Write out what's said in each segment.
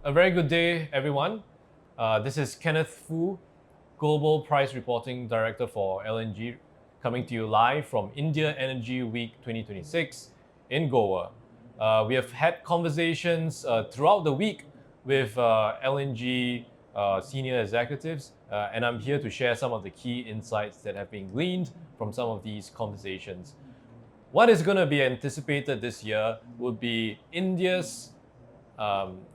A very good day, everyone. This is Kenneth Foo, Global Price Reporting Director for LNG, coming to you live from India Energy Week 2026 in Goa. We have had conversations throughout the week with LNG senior executives, and I'm here to share some of the key insights that have been gleaned from some of these conversations. What is going to be anticipated this year would be India's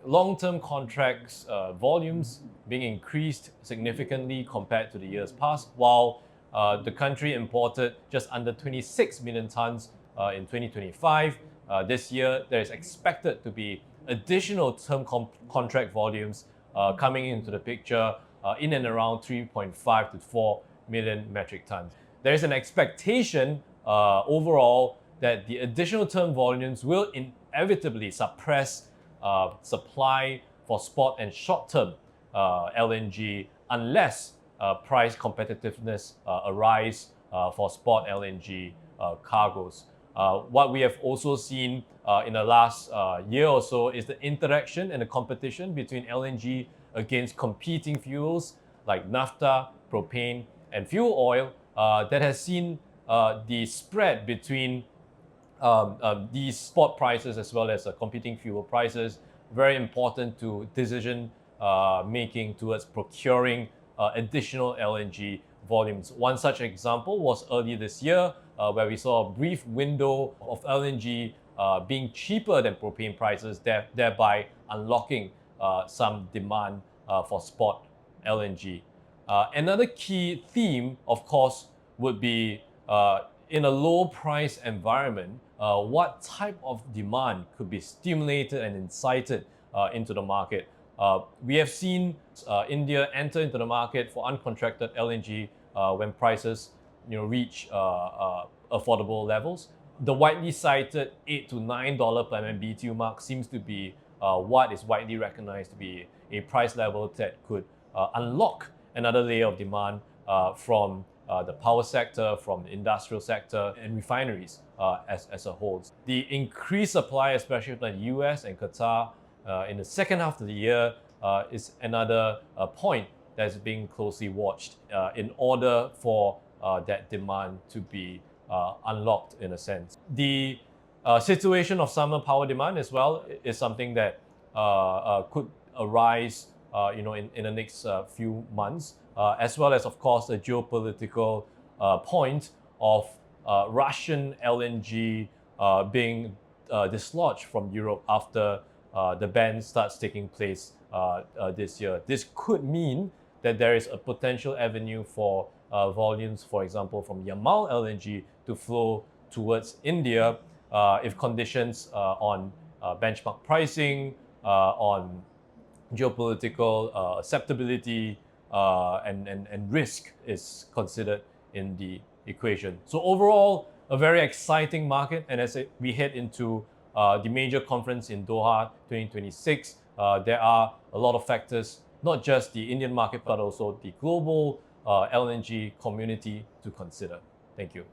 long-term contracts volumes being increased significantly compared to the years past, while the country imported just under 26 million tons in 2025. This year, there is expected to be additional term contract volumes coming into the picture in and around 3.5 to 4 million metric tons. There is an expectation overall that the additional term volumes will inevitably suppress supply for spot and short-term LNG unless price competitiveness arise for spot LNG cargoes. What we have also seen in the last year or so is the interaction and the competition between LNG against competing fuels like naphtha, propane, and fuel oil that has seen the spread between these spot prices as well as competing fuel prices very important to decision making towards procuring additional LNG volumes. One such example was early this year where we saw a brief window of LNG being cheaper than propane prices, thereby unlocking some demand for spot LNG. Another key theme, of course, would be in a low price environment, what type of demand could be stimulated and incited into the market. We have seen India enter into the market for uncontracted LNG when prices reach affordable levels. The widely cited $8 to $9 per MMBTU mark seems to be what is widely recognized to be a price level that could unlock another layer of demand from the power sector, from the industrial sector, and refineries as a whole. The increased supply, especially from the US and Qatar in the second half of the year, is another point that's being closely watched in order for that demand to be unlocked in a sense. The situation of summer power demand as well is something that could arise in the next few months, as well as, of course, the geopolitical point of Russian LNG being dislodged from Europe after the ban starts taking place this year. This could mean that there is a potential avenue for volumes, for example, from Yamal LNG to flow towards India if conditions on benchmark pricing, on geopolitical acceptability and risk is considered in the equation. So overall, a very exciting market. And as we head into the major conference in Doha 2026, there are a lot of factors, not just the Indian market, but also the global LNG community to consider. Thank you.